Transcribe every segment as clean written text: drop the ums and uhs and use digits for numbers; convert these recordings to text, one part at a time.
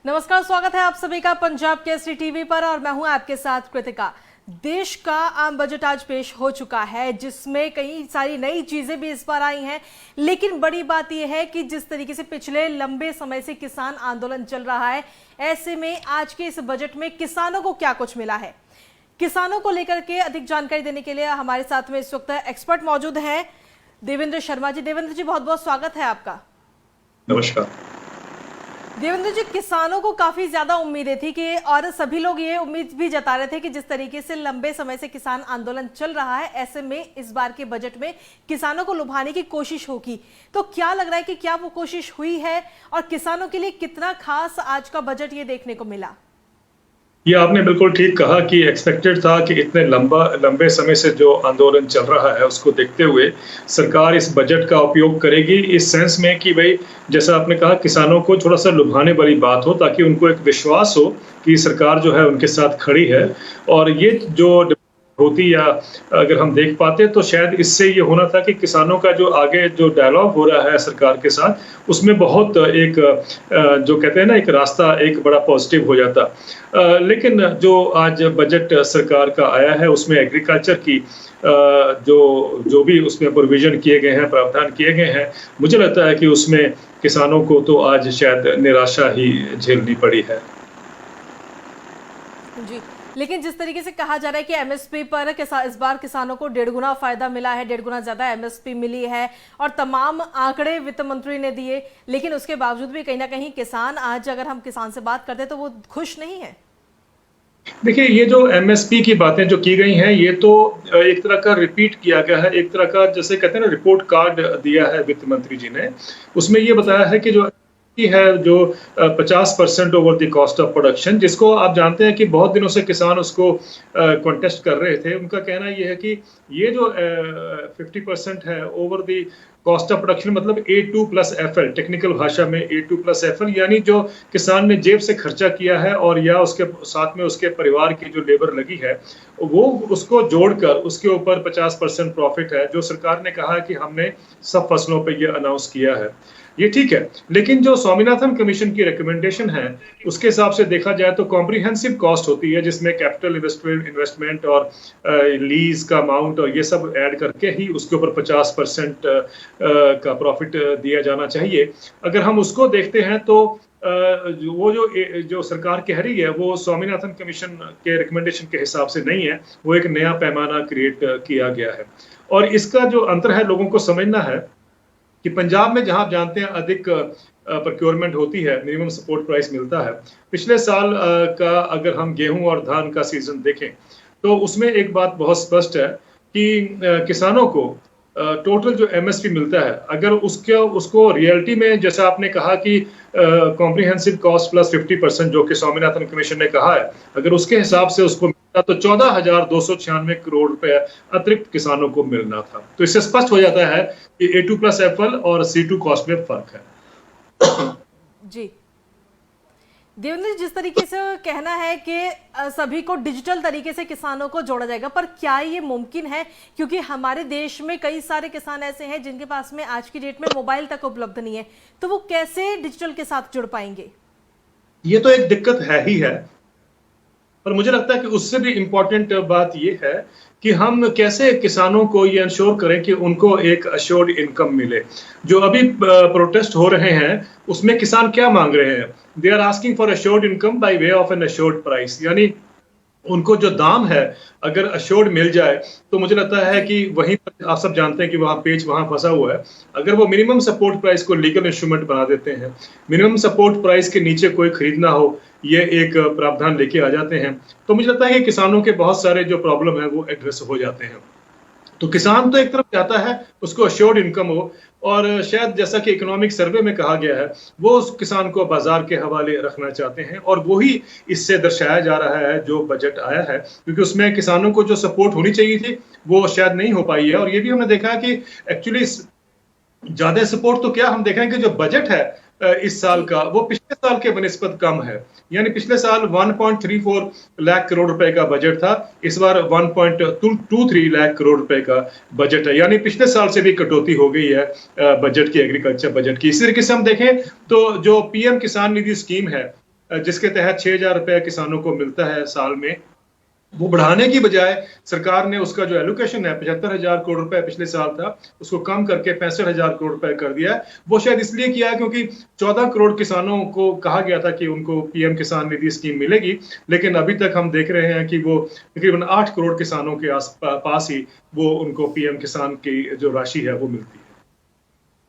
नमस्कार, स्वागत है आप सभी का पंजाब केसरी टीवी पर और मैं हूं आपके साथ कृतिका। देश का आम बजट आज पेश हो चुका है जिसमें कई सारी नई चीजें भी इस बार आई हैं, लेकिन बड़ी बात यह है कि जिस तरीके से पिछले लंबे समय से किसान आंदोलन चल रहा है, ऐसे में आज के इस बजट में किसानों को क्या कुछ मिला है, किसानों को लेकर के अधिक जानकारी देने के लिए हमारे साथ में इस वक्त एक्सपर्ट मौजूद हैं देवेंद्र शर्मा जी। देवेंद्र जी, बहुत बहुत स्वागत है आपका। नमस्कार देवेंद्र जी, किसानों को काफी ज्यादा उम्मीदें थी कि और सभी लोग ये उम्मीद भी जता रहे थे कि जिस तरीके से लंबे समय से किसान आंदोलन चल रहा है, ऐसे में इस बार के बजट में किसानों को लुभाने की कोशिश होगी। तो क्या लग रहा है कि क्या वो कोशिश हुई है और किसानों के लिए कितना खास आज का बजट ये देखने को मिला? ये आपने बिल्कुल ठीक कहा कि एक्सपेक्टेड था कि इतने लंबे समय से जो आंदोलन चल रहा है उसको देखते हुए सरकार इस बजट का उपयोग करेगी, इस सेंस में कि भाई जैसा आपने कहा किसानों को थोड़ा सा लुभाने वाली बात हो, ताकि उनको एक विश्वास हो कि सरकार जो है उनके साथ खड़ी है। और ये जो होती या अगर हम देख पाते तो शायद इससे ये होना था कि किसानों का जो आगे जो डायलॉग हो रहा है सरकार के साथ, उसमें बहुत एक जो कहते हैं ना एक रास्ता एक बड़ा पॉजिटिव हो जाता। लेकिन जो आज बजट सरकार का आया है उसमें एग्रीकल्चर की जो भी उसमें प्रोविजन किए गए हैं, प्रावधान किए गए हैं, मुझे लगता है कि उसमें किसानों को तो आज शायद निराशा ही झेलनी पड़ी है। जी, लेकिन जिस तरीके से कहा जा रहा है कि एमएसपी पर इस बार किसानों को 1.5 गुना फायदा मिला है, 1.5 गुना ज्यादा एमएसपी मिली है और तमाम आंकड़े वित्त मंत्री ने दिए, लेकिन उसके बावजूद भी कहीं ना कहीं किसान, आज अगर हम किसान से बात करते हैं तो वो खुश नहीं है। देखिए, ये जो एमएसपी की बातें जो की गई हैं, ये तो एक तरह का रिपीट किया गया है, एक तरह का जैसे कहते हैं ना रिपोर्ट कार्ड दिया है वित्त मंत्री जी ने। उसमें ये बताया है कि जो है जो 50% over the cost of production, जिसको आप जानते हैं कि बहुत दिनों से किसान उसको कॉन्टेस्ट कर रहे थे। उनका कहना ये है कि ये जो 50% है over the cost of production, मतलब A2 प्लस FL, टेक्निकल भाषा में A2 प्लस FL, यानी जो किसान ने जेब से खर्चा किया है और या उसके साथ में उसके परिवार की जो लेबर लगी है वो उसको जोड़कर उसके ऊपर 50% प्रॉफिट है, जो सरकार ने कहा है कि हमने सब फसलों पे ये अनाउंस किया है। ये ठीक है, लेकिन जो स्वामीनाथन कमीशन की रिकमेंडेशन है उसके हिसाब से देखा जाए तो कॉम्प्रिहेंसिव कॉस्ट होती है, जिसमें कैपिटल इन्वेस्टमेंट और लीज का अमाउंट और ये सब ऐड करके ही उसके ऊपर 50% का प्रॉफिट दिया जाना चाहिए। अगर हम उसको देखते हैं तो वो जो सरकार कह रही है वो स्वामीनाथन कमीशन के रिकमेंडेशन के हिसाब से नहीं है, वो एक नया पैमाना क्रिएट किया गया है। और इसका जो अंतर है लोगों को समझना है कि पंजाब में जहां आप जानते हैं अधिक प्रोक्योरमेंट होती है, मिनिमम सपोर्ट प्राइस मिलता है। पिछले साल का अगर हम गेहूं और धान का सीजन देखें तो उसमें एक बात बहुत स्पष्ट है कि किसानों को टोटल जो एमएसपी मिलता है, अगर उसको रियलिटी में जैसा आपने कहा कि कॉम्प्रिहेंसिव कॉस्ट प्लस 50% जो कि स्वामीनाथन कमीशन ने कहा है, अगर उसके हिसाब से उसको मिलता तो 14,296 करोड़ रुपए अतिरिक्त किसानों को मिलना था। तो इससे स्पष्ट हो जाता है कि A2 प्लस FL और C2 कॉस्ट में फर्क है। जी देवेंद्र, जिस तरीके से कहना है कि सभी को डिजिटल तरीके से किसानों को जोड़ा जाएगा, पर क्या ये मुमकिन है? क्योंकि हमारे देश में कई सारे किसान ऐसे हैं जिनके पास में आज की डेट में मोबाइल तक उपलब्ध नहीं है, तो वो कैसे डिजिटल के साथ जुड़ पाएंगे? ये तो एक दिक्कत है ही है, पर मुझे लगता है कि उससे भी इम्पोर्टेंट बात ये है कि हम कैसे किसानों को ये इंश्योर करें कि उनको एक अश्योर्ड इनकम मिले। जो अभी प्रोटेस्ट हो रहे हैं उसमें किसान क्या मांग रहे हैं? They are asking for assured income by way of an assured price, यानी उनको जो दाम है अगर अश्योर्ड मिल जाए तो मुझे लगता है कि वहीं पर आप सब जानते हैं कि वहां पेच वहां फंसा हुआ है। अगर वो मिनिमम सपोर्ट प्राइस को लीगल इंस्ट्रूमेंट बना देते हैं, मिनिमम सपोर्ट प्राइस के नीचे कोई खरीदना हो, ये एक प्रावधान लेके आ जाते हैं, तो मुझे लगता है कि किसानों के बहुत सारे जो प्रॉब्लम है वो एड्रेस हो जाते हैं। तो किसान तो एक तरफ चाहता है उसको अश्योर्ड इनकम हो, और शायद जैसा कि इकोनॉमिक सर्वे में कहा गया है वो उस किसान को बाजार के हवाले रखना चाहते हैं, और वही इससे दर्शाया जा रहा है जो बजट आया है, क्योंकि उसमें किसानों को जो सपोर्ट होनी चाहिए थी वो शायद नहीं हो पाई है। और ये भी हमने देखा है कि एक्चुअली ज्यादा सपोर्ट तो क्या, हम देखें कि जो बजट है इस साल का वो पिछले साल के बनिस्बत कम है। यानी पिछले साल 1.34 लाख करोड़ रुपए का बजट था, इस बार 1.23 लाख करोड़ रुपए का बजट है, यानी पिछले साल से भी कटौती हो गई है बजट की, एग्रीकल्चर बजट की। इसी तरीके से हम देखें तो जो पीएम किसान निधि स्कीम है जिसके तहत 6,000 रुपए किसानों को मिलता है साल में, वो बढ़ाने की बजाय सरकार ने उसका जो एलोकेशन है 75,000 करोड़ रुपए पिछले साल था, उसको कम करके 65,000 करोड़ रुपए कर दिया है। वो शायद इसलिए किया है क्योंकि 14 करोड़ किसानों को कहा गया था कि उनको पीएम किसान निधि स्कीम मिलेगी, लेकिन अभी तक हम देख रहे हैं कि वो तकरीबन 8 करोड़ किसानों के पास ही वो उनको पीएम किसान की जो राशि है वो मिलती है।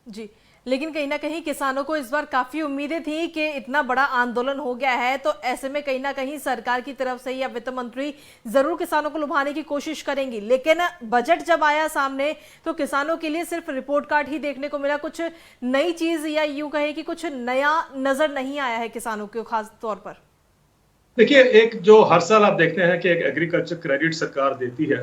जी, लेकिन कहीं ना कहीं किसानों को इस बार काफी उम्मीदें थी कि इतना बड़ा आंदोलन हो गया है, तो ऐसे में कहीं ना कहीं सरकार की तरफ से या वित्त मंत्री जरूर किसानों को लुभाने की कोशिश करेंगी। लेकिन बजट जब आया सामने तो किसानों के लिए सिर्फ रिपोर्ट कार्ड ही देखने को मिला, कुछ नई चीज या यूं कहे कि कुछ नया नजर नहीं आया है किसानों को खास तौर पर। देखिए, एक जो हर साल आप देखते हैं कि एक एग्रीकल्चर क्रेडिट सरकार देती है,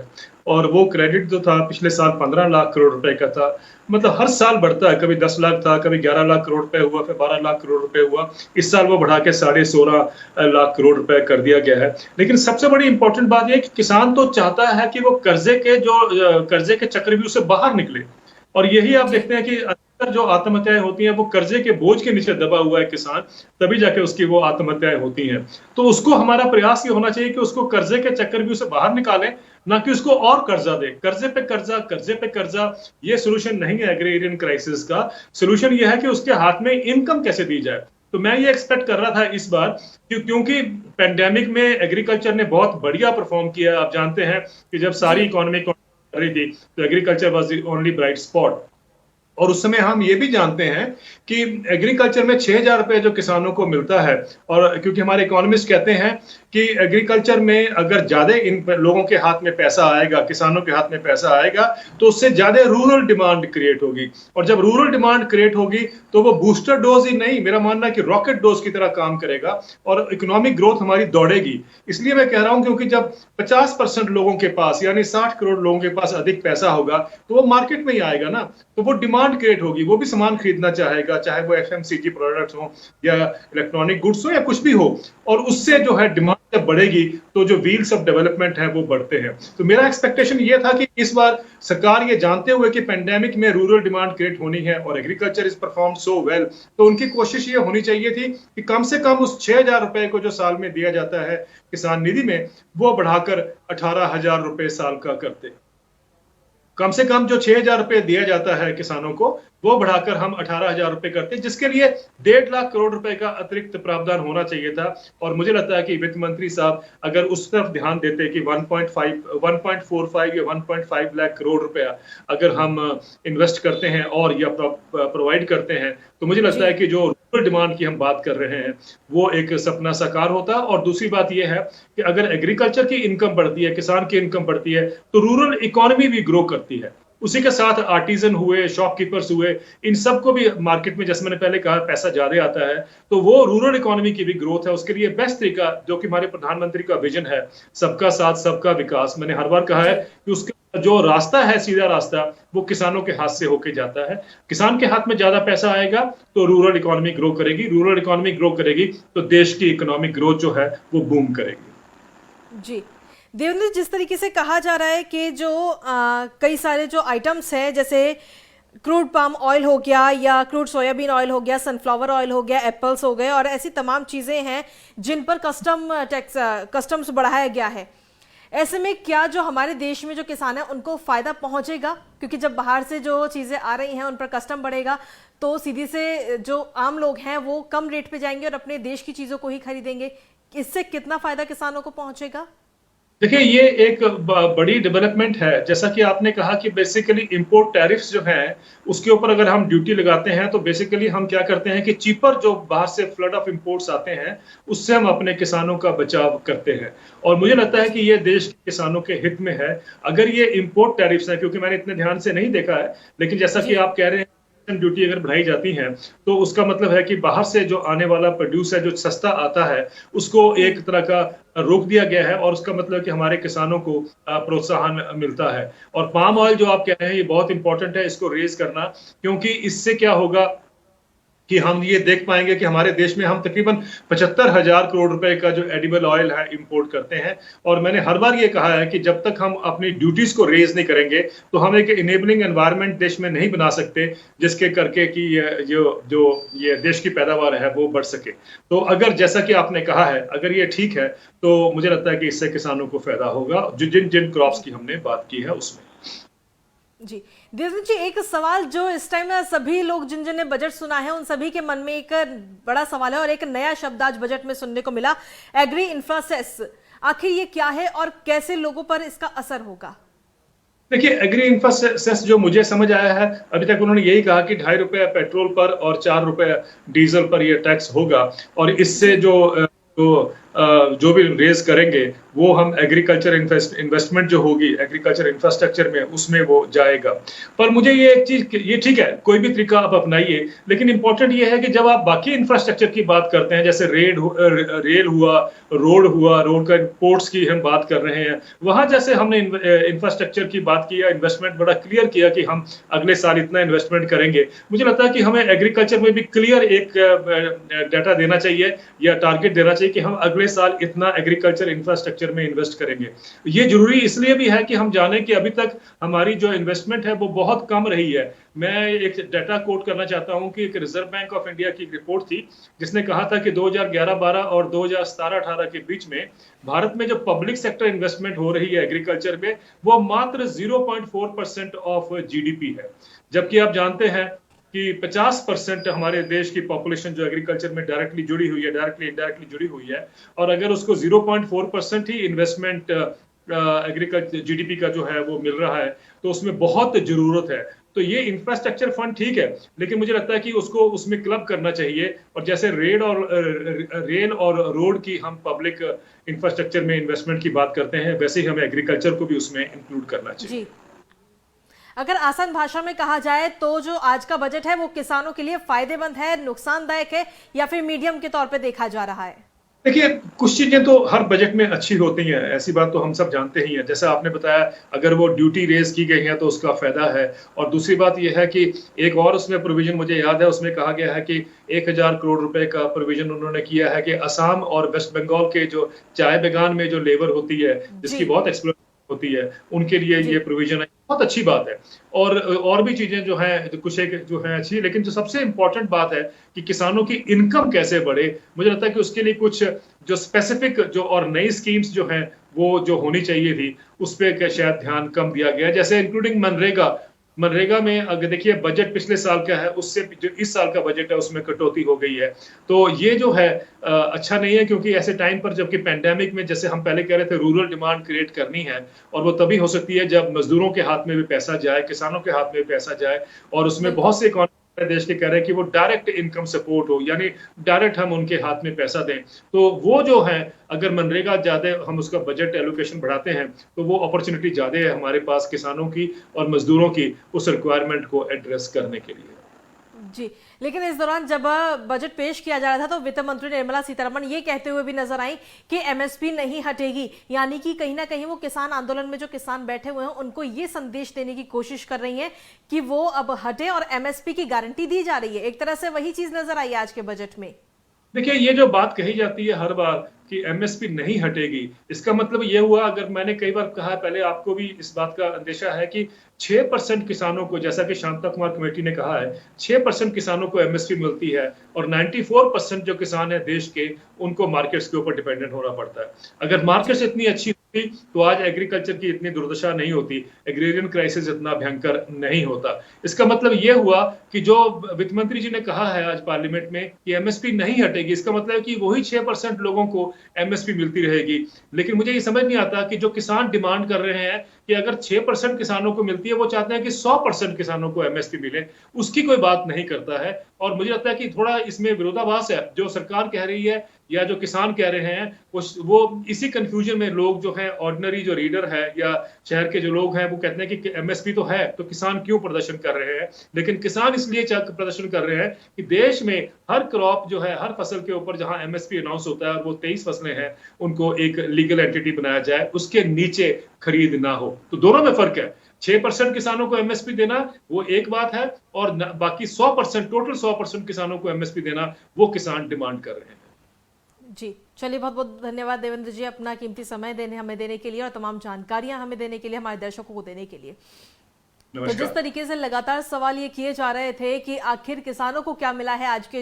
और वो क्रेडिट जो था पिछले साल 15 लाख करोड़ रुपए का था। मतलब हर साल बढ़ता है, कभी 10 लाख था, कभी 11 लाख करोड़ रुपए हुआ, फिर 12 लाख करोड़ रुपए हुआ। इस साल वो बढ़ा के 16.5 लाख करोड़ रुपए कर दिया गया है। लेकिन सबसे बड़ी इंपॉर्टेंट बात यह कि किसान तो चाहता है कि वो कर्जे के चक्रव्यूह से बाहर निकले, और यही आप देखते हैं कि अधिकतर जो आत्महत्याएं होती हैं वो कर्जे के बोझ के नीचे दबा हुआ है किसान, तभी जाके उसकी वो आत्महत्याएं होती हैं। तो उसको हमारा प्रयास ये होना चाहिए कि उसको कर्जे के चक्रव्यूह से बाहर निकालें, ना कि उसको और कर्जा दे। कर्जे पे कर्जा ये सोल्यूशन नहीं है एग्रेरियन क्राइसिस का। सोल्यूशन ये है कि उसके हाथ में इनकम कैसे दी जाए। तो मैं ये एक्सपेक्ट कर रहा था इस बार क्योंकि पेंडेमिक में एग्रीकल्चर ने बहुत बढ़िया परफॉर्म किया। आप जानते हैं कि जब सारी इकोनॉमी कर रही थी तो agriculture was the only bright spot. और उस समय हम ये भी जानते हैं कि एग्रीकल्चर में 6,000 रुपए जो किसानों को मिलता है, और क्योंकि हमारे इकोनॉमिस्ट कहते हैं कि एग्रीकल्चर में अगर ज्यादा इन लोगों के हाथ में पैसा आएगा, किसानों के हाथ में पैसा आएगा, तो उससे ज्यादा रूरल डिमांड क्रिएट होगी। और जब रूरल डिमांड क्रिएट होगी तो वो बूस्टर डोज ही नहीं, मेरा मानना है कि रॉकेट डोज की तरह काम करेगा और इकोनॉमिक ग्रोथ हमारी दौड़ेगी। इसलिए मैं कह रहा हूं क्योंकि जब 50% लोगों के पास यानी 60 करोड़ लोगों के पास अधिक पैसा होगा तो वो मार्केट में ही आएगा ना, तो वो डिमांड क्रिएट होगी, वो भी सामान खरीदना चाहेगा, चाहे वो एफएमसीजी प्रोडक्ट्स हो या इलेक्ट्रॉनिक गुड्स हो या कुछ भी हो। और उससे जो है डिमांड जब बढ़ेगी तो जो व्हील्स ऑफ डेवलपमेंट है वो बढ़ते हैं। तो मेरा एक्सपेक्टेशन ये था कि इस बार सरकार ये जानते हुए कि पेंडेमिक में रूरल डिमांड क्रिएट होनी है और agriculture is perform so well, तो उनकी कोशिश ये होनी चाहिए थी कि कम से कम उस 6,000 रुपए को जो साल में दिया जाता है किसान निधि में, वो बढ़ाकर 18,000 रुपए साल का करते। कम से कम जो 6,000 रुपए दिया जाता है किसानों को वो बढ़ाकर हम 18,000 रुपए करते, जिसके लिए 1.5 लाख करोड़ रुपए का अतिरिक्त प्रावधान होना चाहिए था। और मुझे लगता है कि वित्त मंत्री साहब अगर उस तरफ ध्यान देते कि 1.45 या 1.5 लाख करोड़ रुपया अगर हम इन्वेस्ट करते हैं और या प्रोवाइड करते हैं, तो मुझे लगता है कि जो रूरल डिमांड की हम बात कर रहे हैं वो एक सपना साकार होता। और दूसरी बात यह है कि अगर एग्रीकल्चर की इनकम बढ़ती है, किसान की इनकम बढ़ती है, तो रूरल इकोनॉमी भी ग्रो करती है। उसी के साथ आर्टिजन हुए, शॉपकीपर्स हुए, इन सबको भी मार्केट में, जैसे मैंने पहले कहा, पैसा ज्यादा आता है, तो वो रूरल इकोनॉमी की भी ग्रोथ है। उसके लिए बेस्ट तरीका जो कि हमारे प्रधानमंत्री का विजन है, सबका साथ सबका विकास, मैंने हर बार कहा है कि उसका जो रास्ता है, सीधा रास्ता, वो किसानों के हाथ से होके जाता है। किसान के हाथ में ज्यादा पैसा आएगा तो रूरल इकोनॉमी ग्रो करेगी, रूरल इकोनॉमी ग्रो करेगी तो देश की इकोनॉमिक ग्रोथ जो है वो बूम करेगी। जी देवेंद्र, जिस तरीके से कहा जा रहा है कि जो कई सारे जो आइटम्स हैं, जैसे क्रूड पाम ऑयल हो गया या क्रूड सोयाबीन ऑयल हो गया, सनफ्लावर ऑयल हो गया, एप्पल्स हो गए, और ऐसी तमाम चीज़ें हैं जिन पर कस्टम्स बढ़ाया गया है, ऐसे में क्या जो हमारे देश में जो किसान हैं उनको फ़ायदा पहुंचेगा? क्योंकि जब बाहर से जो चीज़ें आ रही हैं उन पर कस्टम बढ़ेगा तो सीधे से जो आम लोग हैं वो कम रेट पे जाएंगे और अपने देश की चीज़ों को ही खरीदेंगे। इससे कितना फ़ायदा किसानों को पहुंचेगा? देखिए, ये एक बड़ी डेवलपमेंट है। जैसा कि आपने कहा कि बेसिकली इंपोर्ट टैरिफ्स जो हैं उसके ऊपर अगर हम ड्यूटी लगाते हैं तो बेसिकली हम क्या करते हैं कि चीपर जो बाहर से फ्लड ऑफ इंपोर्ट्स आते हैं उससे हम अपने किसानों का बचाव करते हैं। और मुझे लगता है कि ये देश के किसानों के हित में है अगर ये इंपोर्ट टैरिफ्स हैं, क्योंकि मैंने इतने ध्यान से नहीं देखा है, लेकिन जैसा कि आप कह रहे हैं ड्यूटी अगर बढ़ाई जाती है तो उसका मतलब है कि बाहर से जो आने वाला प्रोड्यूस है, जो सस्ता आता है, उसको एक तरह का रोक दिया गया है, और उसका मतलब कि हमारे किसानों को प्रोत्साहन मिलता है। और पाम ऑयल जो आप कह रहे हैं ये बहुत इंपॉर्टेंट है इसको रेज करना, क्योंकि इससे क्या होगा कि हम ये देख पाएंगे कि हमारे देश में हम तकरीबन 75,000 करोड़ रुपए का जो एडिबल ऑयल है इंपोर्ट करते हैं। और मैंने हर बार ये कहा है कि जब तक हम अपनी ड्यूटीज को रेज नहीं करेंगे तो हम एक इनेबलिंग एनवायरनमेंट देश में नहीं बना सकते जिसके करके कि ये देश की पैदावार है वो बढ़ सके। तो अगर जैसा कि आपने कहा है, अगर ये ठीक है तो मुझे लगता है कि इससे किसानों को फायदा होगा, जिन जिन क्रॉप्स की हमने बात की है उसमें। जी देवेंद्र जी, एक सवाल जो इस टाइम सभी लोग जिन जिन ने बजट सुना है उन सभी के मन में एक बड़ा सवाल है और एक नया शब्द आज बजट में सुनने को मिला, एग्री इंफ्रासेस। आखिर ये क्या है और कैसे लोगों पर इसका असर होगा? देखिए, एग्री इंफ्रासेस जो मुझे समझ आया है, अभी तक उन्होंने यही कहा कि 2.5 रुपए पेट्रोल पर और 4 रुपए डीजल पर ये टैक्स होगा और इससे जो भी रेज करेंगे वो हम एग्रीकल्चर इन्वेस्टमेंट जो होगी एग्रीकल्चर इंफ्रास्ट्रक्चर में उसमें वो जाएगा। पर मुझे ये एक चीज, ये ठीक है कोई भी तरीका आप अपनाइए, लेकिन इंपॉर्टेंट ये है कि जब आप बाकी इंफ्रास्ट्रक्चर की बात करते हैं, जैसे रेल हुआ, रोड का पोर्ट्स की हम बात कर रहे हैं, वहां जैसे हमने इंफ्रास्ट्रक्चर की बात की या इन्वेस्टमेंट बड़ा क्लियर किया कि हम अगले साल इतना इन्वेस्टमेंट करेंगे, मुझे लगता है कि हमें एग्रीकल्चर में भी क्लियर एक डाटा देना चाहिए या टारगेट देना चाहिए कि हम अगले साल इतना एग्रीकल्चर इंफ्रास्ट्रक्चर में इन्वेस्ट करेंगे। ये जरूरी इसलिए भी है कि हम जाने कि अभी तक हमारी जो इन्वेस्टमेंट है वो बहुत कम रही है। मैं एक डाटा कोट करना चाहता हूं कि एक रिजर्व बैंक ऑफ इंडिया की रिपोर्ट थी जिसने कहा था कि 2011-12 और 2017-18 के बीच में भारत में जो पब्लिक सेक्टर इन्वेस्टमेंट हो रही है एग्रीकल्चर में वो मात्र 0.4% ऑफ जीडीपी है, जबकि आप जानते हैं कि 50% हमारे देश की पॉपुलेशन जो एग्रीकल्चर में डायरेक्टली जुड़ी हुई है, डायरेक्टली इनडायरेक्टली जुड़ी हुई है, और अगर उसको 0.4% ही इन्वेस्टमेंट एग्रीकल्चर जीडीपी का जो है वो मिल रहा है तो उसमें बहुत जरूरत है। तो ये इंफ्रास्ट्रक्चर फंड ठीक है, लेकिन मुझे लगता है कि उसको उसमें क्लब करना चाहिए और जैसे रेल और रोड की हम पब्लिक इंफ्रास्ट्रक्चर में इन्वेस्टमेंट की बात करते हैं, वैसे ही हमें एग्रीकल्चर को भी उसमें इंक्लूड करना चाहिए। अगर आसान भाषा में कहा जाए तो जो आज का बजट है वो किसानों के लिए फायदेमंद है, नुकसानदायक है या फिर मीडियम के तौर पे देखा जा रहा है? देखिए, कुछ चीजें तो हर बजट में अच्छी होती हैं, ऐसी बात तो हम सब जानते ही हैं। जैसा आपने बताया, अगर वो ड्यूटी रेज की गई है तो उसका फायदा है। और दूसरी बात यह है कि एक और उसमें प्रोविजन मुझे याद है, उसमें कहा गया है कि 1,000 करोड़ रुपए का प्रोविजन उन्होंने किया है कि असम और वेस्ट बंगाल के जो चाय बागान में जो लेबर होती है जिसकी बहुत एक्सप्लोरेशन होती है, उनके लिए ये प्रोविजन है, बहुत अच्छी बात है। और भी चीजें जो हैं कुछ एक जो है अच्छी, लेकिन जो सबसे इंपॉर्टेंट बात है कि किसानों की इनकम कैसे बढ़े, मुझे लगता है कि उसके लिए कुछ जो स्पेसिफिक जो और नई स्कीम्स जो हैं वो जो होनी चाहिए थी उस पर शायद ध्यान कम दिया गया, जैसे इंक्लूडिंग मनरेगा में अगर देखिए बजट पिछले साल का है उससे जो इस साल का बजट है उसमें कटौती हो गई है। तो ये जो है अच्छा नहीं है, क्योंकि ऐसे टाइम पर जबकि पैंडेमिक में जैसे हम पहले कह रहे थे रूरल डिमांड क्रिएट करनी है और वो तभी हो सकती है जब मजदूरों के हाथ में भी पैसा जाए, किसानों के हाथ में भी पैसा जाए, और उसमें बहुत से देश के कह रहे हैं कि वो डायरेक्ट इनकम सपोर्ट हो, यानी डायरेक्ट हम उनके हाथ में पैसा दें। तो वो जो है अगर मनरेगा ज्यादा हम उसका बजट एलोकेशन बढ़ाते हैं तो वो अपॉर्चुनिटी ज्यादा है हमारे पास किसानों की और मजदूरों की उस रिक्वायरमेंट को एड्रेस करने के लिए। जी, लेकिन इस दौरान जब बजट पेश किया जा रहा था तो वित्त मंत्री निर्मला सीतारमण ये कहते हुए भी नजर आई कि एमएसपी नहीं हटेगी, यानी कि कहीं ना कहीं वो किसान आंदोलन में जो किसान बैठे हुए हैं उनको ये संदेश देने की कोशिश कर रही हैं कि वो अब हटे और एमएसपी की गारंटी दी जा रही है। एक तरह से वही चीज नजर आई आज के बजट में। देखिए, ये जो बात कही जाती है हर बार कि एमएसपी नहीं हटेगी, इसका मतलब ये हुआ, अगर मैंने कई बार कहा पहले, आपको भी इस बात का अंदेशा है कि 6% किसानों को, जैसा कि शांता कुमार कमेटी ने कहा है, 6% किसानों को एमएसपी मिलती है और 94% जो किसान है देश के उनको मार्केट्स के ऊपर डिपेंडेंट होना पड़ता है। अगर मार्केट्स इतनी अच्छी होती तो आज एग्रीकल्चर की इतनी दुर्दशा नहीं होती, एग्रेरियन क्राइसिस इतना भयंकर नहीं होता। इसका मतलब यह हुआ कि जो वित्त मंत्री जी ने कहा है आज पार्लियामेंट में कि एमएसपी नहीं हटेगी, इसका मतलब है कि वही 6% लोगों को एमएसपी मिलती रहेगी। लेकिन मुझे ये समझ नहीं आता कि जो किसान डिमांड कर रहे हैं कि अगर 6% किसानों को मिलती है, वो चाहते हैं कि 100% किसानों को एमएसपी मिले, उसकी कोई बात नहीं करता है। और मुझे लगता है कि थोड़ा इसमें विरोधाभास है, जो सरकार कह रही है या जो किसान कह रहे हैं, वो इसी कंफ्यूजन में लोग जो हैं, ऑर्डिनरी जो रीडर है या शहर के जो लोग हैं, वो कहते हैं कि एमएसपी तो है तो किसान क्यों प्रदर्शन कर रहे हैं। लेकिन किसान इसलिए प्रदर्शन कर रहे हैं कि देश में हर क्रॉप जो है, हर फसल के ऊपर जहां एमएसपी अनाउंस होता है और वो 23 फसलें हैं, उनको एक लीगल एंटिटी बनाया जाए, उसके नीचे खरीद ना हो। तो दोनों में फर्क है। 6% किसानों को एमएसपी देना वो एक बात है, और बाकी 100%, टोटल 100% किसानों को एमएसपी देना वो किसान डिमांड कर रहे हैं। जी चलिए, बहुत बहुत धन्यवाद देवेंद्र जी, अपना कीमती समय हमें देने के लिए और तमाम जानकारियां हमें देने के लिए, हमारे दर्शकों को देने के लिए। तो जिस तरीके से लगातार सवाल ये किए जा रहे थे कि आखिर किसानों को क्या मिला है आज के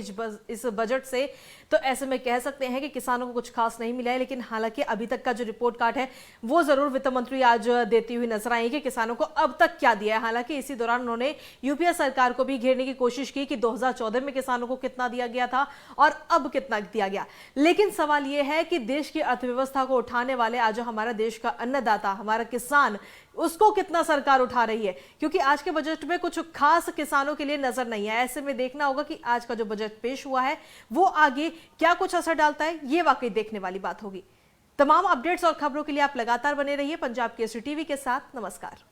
इस बजट से, तो ऐसे में कह सकते हैं कि किसानों को कुछ खास नहीं मिला है। लेकिन हालांकि अभी तक का जो रिपोर्ट कार्ड है वो जरूर वित्त मंत्री आज देती हुई नजर आई कि किसानों को अब तक क्या दिया है। हालांकि इसी दौरान उन्होंने यूपीए सरकार को भी घेरने की कोशिश की कि 2014 में किसानों को कितना दिया गया था और अब कितना दिया गया। लेकिन सवाल यह है कि देश की अर्थव्यवस्था को उठाने वाले आज हमारा देश का अन्नदाता, हमारा किसान, उसको कितना सरकार उठा रही है, क्योंकि आज के बजट में कुछ खास किसानों के लिए नजर नहीं है। ऐसे में देखना होगा कि आज का जो बजट पेश हुआ है वो आगे क्या कुछ असर डालता है, ये वाकई देखने वाली बात होगी। तमाम अपडेट्स और खबरों के लिए आप लगातार बने रहिए पंजाब केसरी टीवी के साथ। नमस्कार।